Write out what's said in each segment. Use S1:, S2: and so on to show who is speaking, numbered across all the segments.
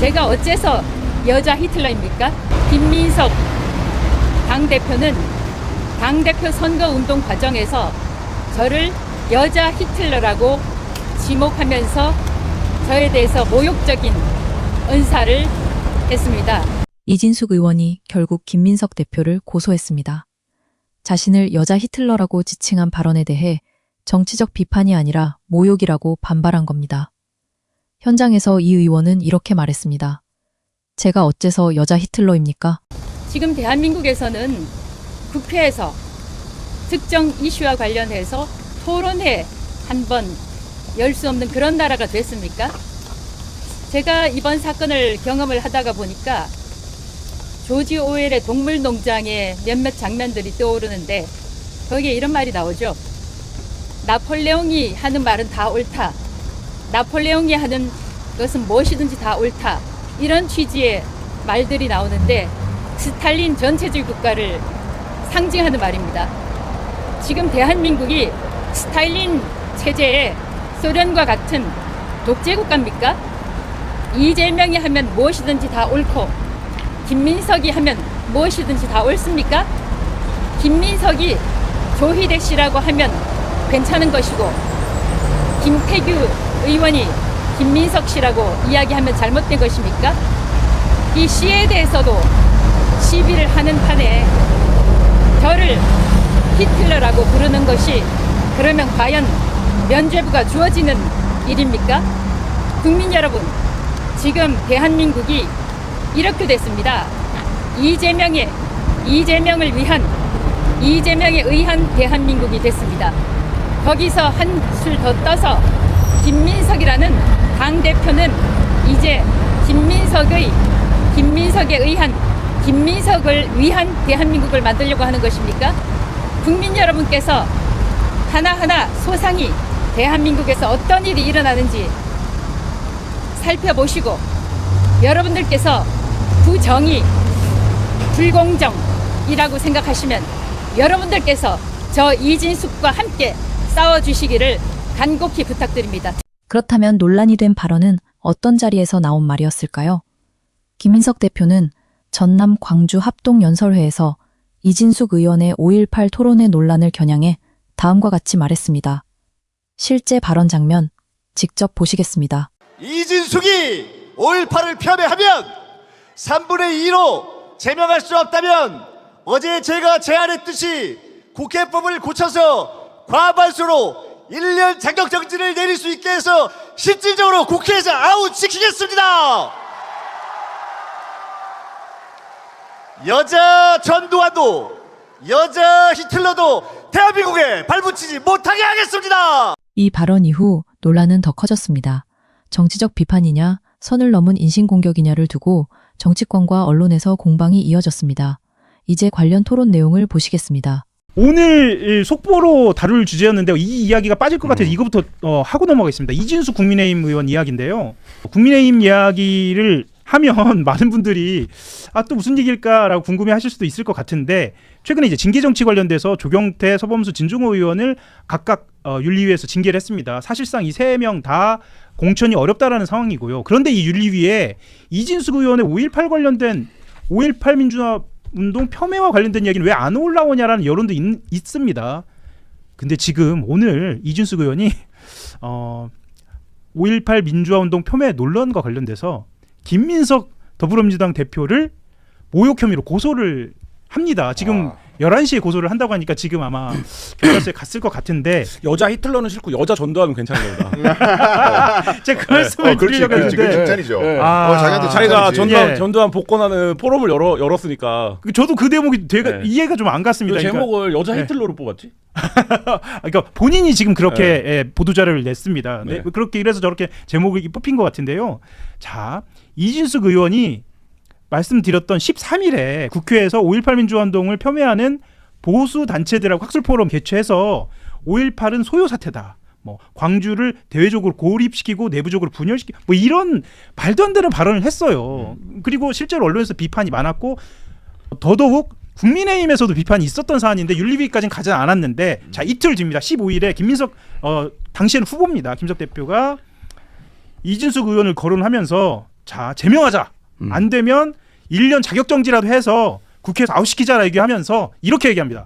S1: 제가 어째서 여자 히틀러입니까? 김민석 당대표는 당대표 선거운동 과정에서 저를 여자 히틀러라고 지목하면서 저에 대해서 모욕적인 언사를 했습니다.
S2: 이진숙 의원이 결국 김민석 대표를 고소했습니다. 자신을 여자 히틀러라고 지칭한 발언에 대해 정치적 비판이 아니라 모욕이라고 반발한 겁니다. 현장에서 이 의원은 이렇게 말했습니다. 제가 어째서 여자 히틀러입니까?
S1: 지금 대한민국에서는 국회에서 특정 이슈와 관련해서 토론회 한 번 열 수 없는 그런 나라가 됐습니까? 제가 이번 사건을 경험을 하다가 보니까 조지 오웰의 동물농장의 몇몇 장면들이 떠오르는데 거기에 이런 말이 나오죠. 나폴레옹이 하는 말은 다 옳다. 나폴레옹이 하는 것은 무엇이든지 다 옳다. 이런 취지의 말들이 나오는데 스탈린 전체주의 국가를 상징하는 말입니다. 지금 대한민국이 스탈린 체제의 소련과 같은 독재국가입니까? 이재명이 하면 무엇이든지 다 옳고 김민석이 하면 무엇이든지 다 옳습니까? 김민석이 조희대 씨라고 하면 괜찮은 것이고 김태규 의원이 김민석 씨라고 이야기하면 잘못된 것입니까? 이 씨에 대해서도 시비를 하는 판에 저를 히틀러라고 부르는 것이 그러면 과연 면죄부가 주어지는 일입니까? 국민 여러분, 지금 대한민국이 이렇게 됐습니다. 이재명에 의한 대한민국이 됐습니다. 거기서 한술 더 떠서 김민석이라는 당대표는 이제 김민석을 위한 대한민국을 만들려고 하는 것입니까? 국민 여러분께서 하나하나 소상히 대한민국에서 어떤 일이 일어나는지 살펴보시고 여러분들께서 부정의, 불공정이라고 생각하시면 여러분들께서 저 이진숙과 함께 싸워주시기를 간곡히 부탁드립니다.
S2: 그렇다면 논란이 된 발언은 어떤 자리에서 나온 말이었을까요? 김민석 대표는 전남 광주 합동연설회에서 이진숙 의원의 5.18 토론회 논란을 겨냥해 다음과 같이 말했습니다. 실제 발언 장면 직접 보시겠습니다.
S3: 이진숙이 5.18을 폄훼하면 3분의 2로 제명할 수 없다면 어제 제가 제안했듯이 국회법을 고쳐서 과반수로 1년 자격정지를 내릴 수 있게 해서 실질적으로 국회에서 아웃시키겠습니다. 여자 전두환도 여자 히틀러도 대한민국에 발붙이지 못하게 하겠습니다.
S2: 이 발언 이후 논란은 더 커졌습니다. 정치적 비판이냐, 선을 넘은 인신공격이냐를 두고 정치권과 언론에서 공방이 이어졌습니다. 이제 관련 토론 내용을 보시겠습니다.
S4: 오늘 속보로 다룰 주제였는데 이 이야기가 빠질 것 같아서 이거부터 하고 넘어가겠습니다. 이진숙 국민의힘 의원 이야기인데요. 국민의힘 이야기를 하면 많은 분들이 또 무슨 얘기일까라고 궁금해하실 수도 있을 것 같은데 최근에 이제 징계 정치 관련돼서 조경태, 서범수, 진중호 의원을 각각 윤리위에서 징계를 했습니다. 사실상 이 세 명 다 공천이 어렵다라는 상황이고요. 그런데 이 윤리위에 이진숙 의원의 5.18 관련된 5.18 민주화 운동 폄훼와 관련된 이야기는 왜 안 올라오냐라는 여론도 있습니다. 근데 지금 오늘 이진숙 의원이 5.18 민주화 운동 폄훼 논란과 관련돼서 김민석 더불어민주당 대표를 모욕 혐의로 고소를 합니다. 지금 11시에 고소를 한다고 하니까 지금 아마 경찰서에 갔을 것 같은데
S5: 여자 히틀러는 싫고 여자 전두환은 괜찮은 거다.
S4: 제가 그 말씀을 드리려고 했는데
S6: 그게 칭찬이죠.
S5: 자기가 전두환 복권하는 포럼을 열었으니까.
S4: 저도 그 대목이 되게 이해가 좀 안 갔습니다.
S5: 그 제목을 여자 히틀러로 뽑았지?
S4: 그러니까 본인이 지금 그렇게 보도자료를 냈습니다. 네. 그렇게 이래서 저렇게 제목이 뽑힌 것 같은데요. 자, 이진숙 의원이 말씀드렸던 13일에 국회에서 5.18 민주화운동을 폄훼하는 보수 단체들하고 학술 포럼 개최해서 5.18은 소요 사태다. 뭐 광주를 대외적으로 고립시키고 내부적으로 분열시키고 뭐 이런 말도 안 되는 발언을 했어요. 그리고 실제로 언론에서 비판이 많았고 더더욱 국민의힘에서도 비판이 있었던 사안인데 윤리위까지는 가지 않았는데 자 이틀 뒤입니다. 15일에 김민석 당시에는 후보입니다. 김석 대표가 이진숙 의원을 거론하면서 자, 제명하자. 안 되면 1년 자격정지라도 해서 국회에서 아웃시키자라 얘기하면서 이렇게 얘기합니다.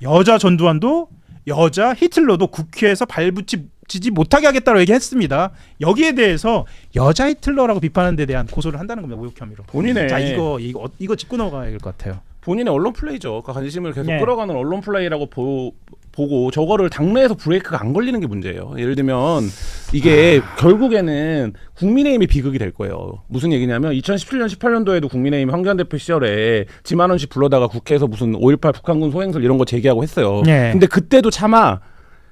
S4: 여자 전두환도 여자 히틀러도 국회에서 발붙이지 못하게 하겠다고 얘기했습니다. 여기에 대해서 여자 히틀러라고 비판하는 데 대한 고소를 한다는 겁니다. 모욕 혐의로.
S5: 본인의
S4: 자, 이거 짚고 넘어가야 될 것 같아요.
S5: 본인의 언론 플레이죠. 그 관심을 계속
S4: 네.
S5: 끌어가는 언론 플레이라고 보고 저거를 당내에서 브레이크가 안 걸리는 게 문제예요. 예를 들면 이게 결국에는 국민의힘이 비극이 될 거예요. 무슨 얘기냐면 2017년 18년도에도 국민의힘 황교안 대표 시절에 지만 원씩 불러다가 국회에서 무슨 5.18 북한군 소행설 이런 거 제기하고 했어요.
S4: 네.
S5: 근데 그때도 차마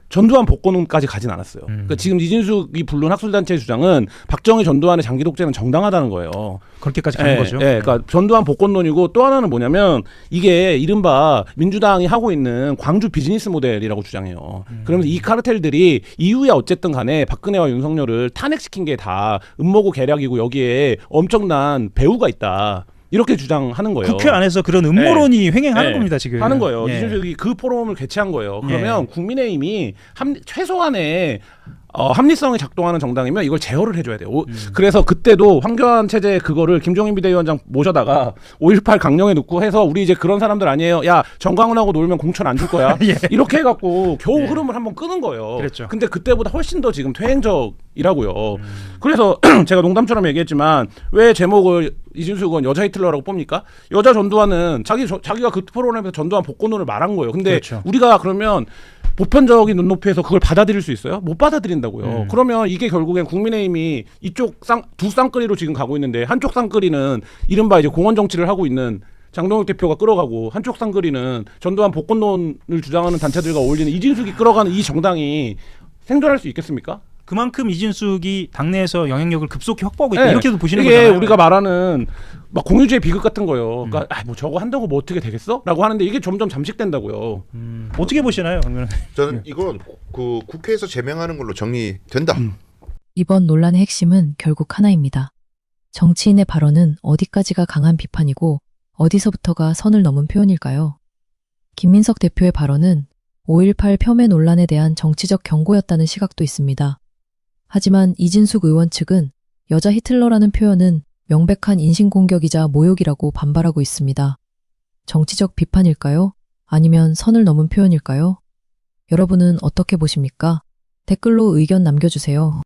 S5: 전두환 복권론까지 가진 않았어요. 그러니까 지금 이진숙이 부른 학술단체의 주장은 박정희 전두환의 장기 독재는 정당하다는 거예요.
S4: 그렇게까지 가는 거죠.
S5: 그러니까 전두환 복권론이고 또 하나는 뭐냐면 이게 이른바 민주당이 하고 있는 광주 비즈니스 모델이라고 주장해요. 그러면서 이 카르텔들이 이후에 어쨌든 간에 박근혜와 윤석열을 탄핵시킨 게 다 음모고 계략이고 여기에 엄청난 배후가 있다. 이렇게 주장하는 거예요.
S4: 국회 안에서 그런 음모론이 횡행하는 겁니다. 지금.
S5: 하는 거예요.
S4: 예.
S5: 이준석이 그 포럼을 개최한 거예요. 그러면 국민의힘이 최소한의 합리성이 작동하는 정당이면 이걸 제어를 해줘야 돼요. 그래서 그때도 황교안 체제 그거를 김종인 비대위원장 모셔다가 5.18 강령에 넣고 해서 우리 이제 그런 사람들 아니에요. 야 정광훈하고 놀면 공천 안 줄 거야.
S4: 예.
S5: 이렇게 해갖고 겨우 흐름을 한번 끄는 거예요.
S4: 그랬죠.
S5: 근데 그때보다 훨씬 더 지금 퇴행적이라고요. 그래서 제가 농담처럼 얘기했지만 왜 제목을 이준숙은 여자 히틀러라고 봅니까? 여자 전두환은 자기가 그 프로그램에서 전두환 복권론을 말한 거예요. 근데
S4: 그렇죠.
S5: 우리가 그러면 보편적인 눈높이에서 그걸 받아들일 수 있어요? 못 받아들인다고요. 그러면 이게 결국엔 국민의힘이 이쪽 두 쌍끌이로 지금 가고 있는데 한쪽 쌍끌이는 이른바 이제 공원 정치를 하고 있는 장동혁 대표가 끌어가고 한쪽 쌍끌이는 전두환 복권론을 주장하는 단체들과 어울리는 이진숙이 끌어가는 이 정당이 생존할 수 있겠습니까?
S4: 그만큼 이진숙이 당내에서 영향력을 급속히 확보하고 있다.
S5: 네.
S4: 이렇게도 보시는
S5: 이게
S4: 거잖아요.
S5: 우리가 말하는 막 공유주의 비극 같은 거예요. 그러니까 뭐 저거 한다고 뭐 어떻게 되겠어? 라고 하는데 이게 점점 잠식된다고요.
S4: 어떻게 보시나요? 그러면
S6: 저는 이건 그 국회에서 제명하는 걸로 정리된다.
S2: 이번 논란의 핵심은 결국 하나입니다. 정치인의 발언은 어디까지가 강한 비판이고 어디서부터가 선을 넘은 표현일까요? 김민석 대표의 발언은 5.18 폄훼 논란에 대한 정치적 경고였다는 시각도 있습니다. 하지만 이진숙 의원 측은 여자 히틀러라는 표현은 명백한 인신공격이자 모욕이라고 반발하고 있습니다. 정치적 비판일까요? 아니면 선을 넘은 표현일까요? 여러분은 어떻게 보십니까? 댓글로 의견 남겨주세요.